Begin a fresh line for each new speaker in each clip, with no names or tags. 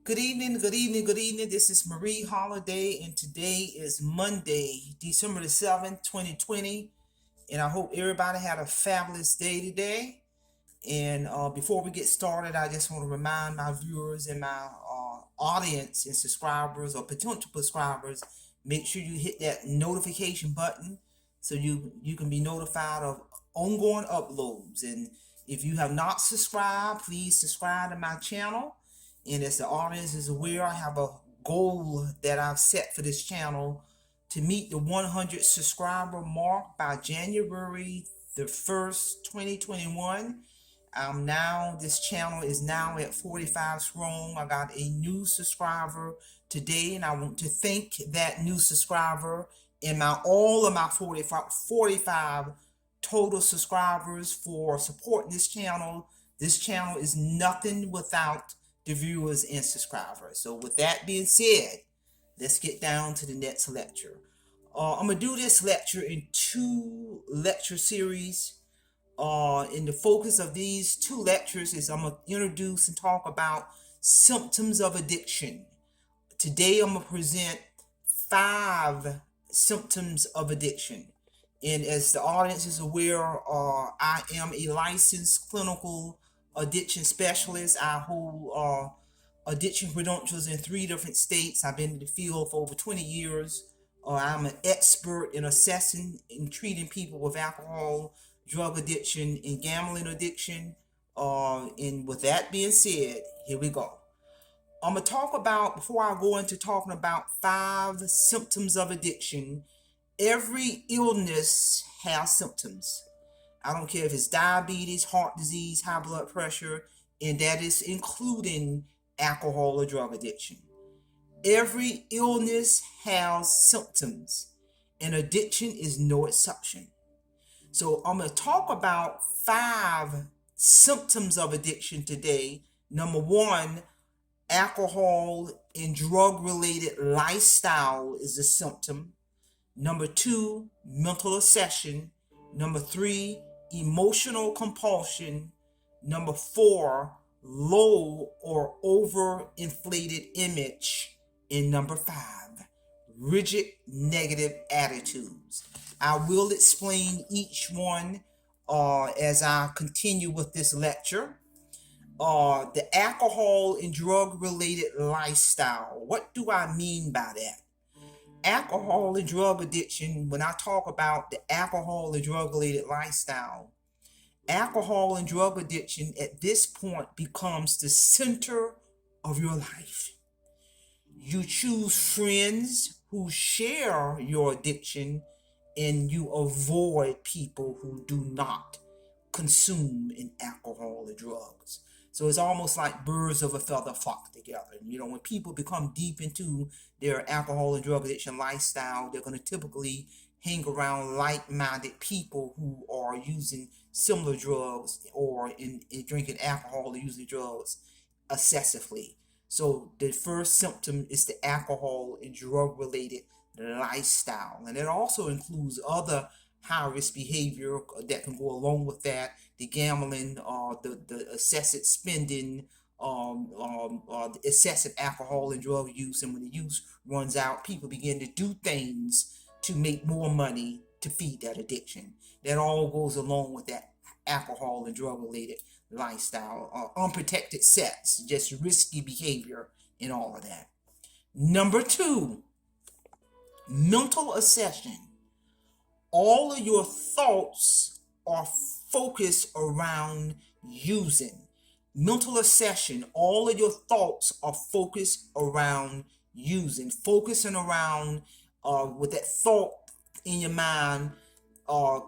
Good evening, good evening, good evening. This is Marie Holiday, and today is Monday, December the 7th, 2020. And I hope everybody had a fabulous day today. And before we get started, I just want to remind my viewers and my audience and subscribers or potential subscribers, make sure you hit that notification button so you can be notified of ongoing uploads. And if you have not subscribed, please subscribe to my channel. And as the audience is aware, I have a goal that I've set for this channel to meet the 100 subscriber mark by January the 1st, 2021. This channel is now at 45 strong. I got a new subscriber today, and I want to thank that new subscriber and all of my 45 total subscribers for supporting this channel. This channel is nothing without the viewers and subscribers. So with that being said, let's get down to the next lecture. I'm going to do this lecture in two lecture series. And the focus of these two lectures is I'm going to introduce and talk about symptoms of addiction. Today I'm going to present 5 symptoms of addiction. And as the audience is aware, I am a licensed clinical addiction specialist. I hold addiction credentials in 3 different states. I've been in the field for over 20 years. I'm an expert in assessing and treating people with alcohol, drug addiction, and gambling addiction. And with that being said, here we go. I'm going to talk about, before I go into talking about 5 symptoms of addiction, every illness has symptoms. I don't care if it's diabetes, heart disease, high blood pressure, and that is including alcohol or drug addiction. Every illness has symptoms, and addiction is no exception. So I'm going to talk about 5 symptoms of addiction today. Number 1, alcohol and drug-related lifestyle is a symptom. Number 2, mental obsession. Number 3, emotional compulsion. Number 4, low or overinflated image. And number 5, rigid negative attitudes. I will explain each one as I continue with this lecture. The alcohol and drug related lifestyle. What do I mean by that? Alcohol and drug addiction, when I talk about the alcohol and drug related lifestyle, alcohol and drug addiction at this point becomes the center of your life. You choose friends who share your addiction, and you avoid people who do not consume in alcohol or drugs. So it's almost like birds of a feather flock together. When people become deep into their alcohol and drug addiction lifestyle, they're going to typically hang around like-minded people who are using similar drugs or in drinking alcohol or using drugs excessively. So the first symptom is the alcohol and drug-related lifestyle. And it also includes other high-risk behavior that can go along with that. The gambling, the excessive spending, the excessive alcohol and drug use. And when the use runs out, people begin to do things to make more money to feed that addiction. That all goes along with that alcohol and drug-related lifestyle. Unprotected sex, just risky behavior and all of that. Number 2, mental obsession. All of your thoughts are focused around using. Mental obsession, all of your thoughts are focused around using, focusing around with that thought in your mind,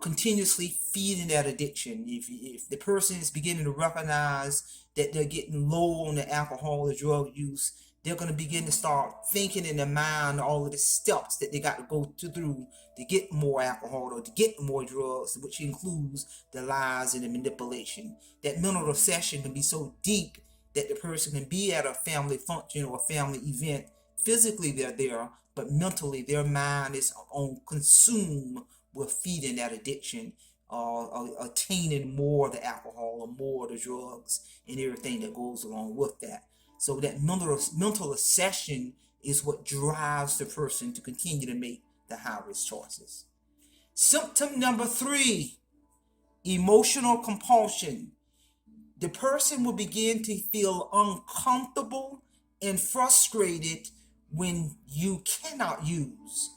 continuously feeding that addiction. If the person is beginning to recognize that they're getting low on the alcohol or drug use, they're going to begin to start thinking in their mind all of the steps that they got to go through to get more alcohol or to get more drugs, which includes the lies and the manipulation. That mental obsession can be so deep that the person can be at a family function or a family event. Physically they're there, but mentally their mind is on consume with feeding that addiction, attaining more of the alcohol or more of the drugs and everything that goes along with that. So that mental obsession is what drives the person to continue to make the high-risk choices. Symptom number 3, emotional compulsion. The person will begin to feel uncomfortable and frustrated when you cannot use.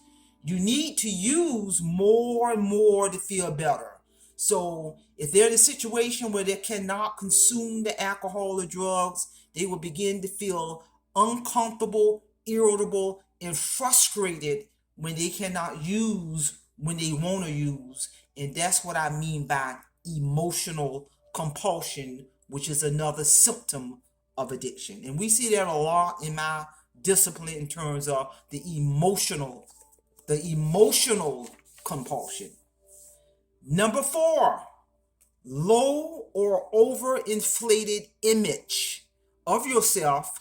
You need to use more and more to feel better. So if they're in a situation where they cannot consume the alcohol or drugs, they will begin to feel uncomfortable, irritable, and frustrated when they cannot use when they want to use. And that's what I mean by emotional compulsion, which is another symptom of addiction. And we see that a lot in my discipline in terms of the emotional compulsion. Number 4, low or overinflated image of yourself.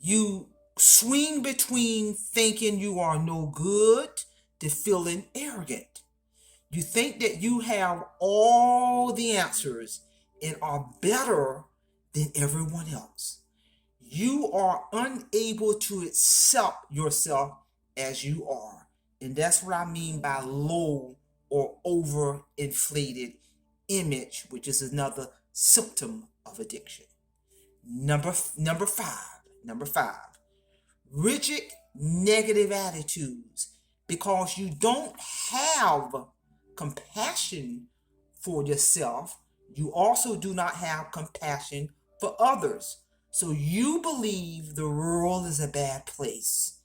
You swing between thinking you are no good to feeling arrogant. You think that you have all the answers and are better than everyone else. You are unable to accept yourself as you are. And that's what I mean by low or overinflated image, which is another symptom of addiction. Number 5, rigid negative attitudes. Because you don't have compassion for yourself, you also do not have compassion for others. So you believe the world is a bad place.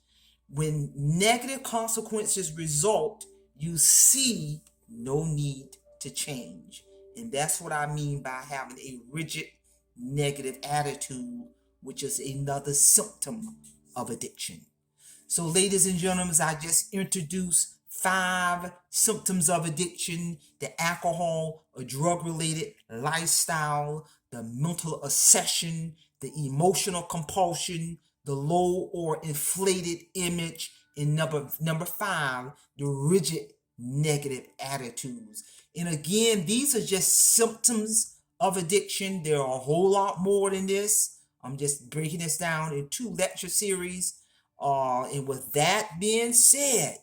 When negative consequences result, you see no need to change. And that's what I mean by having a rigid negative attitude, which is another symptom of addiction. So ladies and gentlemen, I just introduced 5 symptoms of addiction: the alcohol or drug-related lifestyle, the mental obsession, the emotional compulsion, the low or inflated image, and number 5, the rigid negative attitudes. And again, these are just symptoms of addiction. There are a whole lot more than this. I'm just breaking this down in 2 lecture series. And with that being said,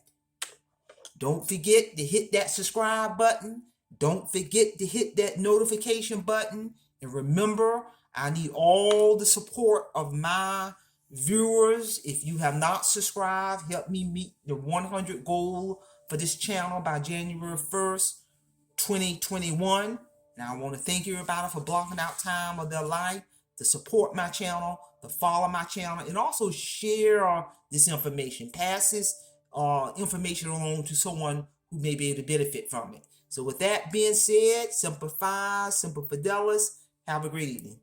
don't forget to hit that subscribe button. Don't forget to hit that notification button. And remember, I need all the support of my viewers. If you have not subscribed, help me meet the 100 goal for this channel by January 1st, 2021. Now, I want to thank everybody for blocking out time of their life to support my channel, to follow my channel, and also share this information. Pass this information along to someone who may be able to benefit from it. So with that being said, Semper Fi, Semper Fidelis. Have a great evening.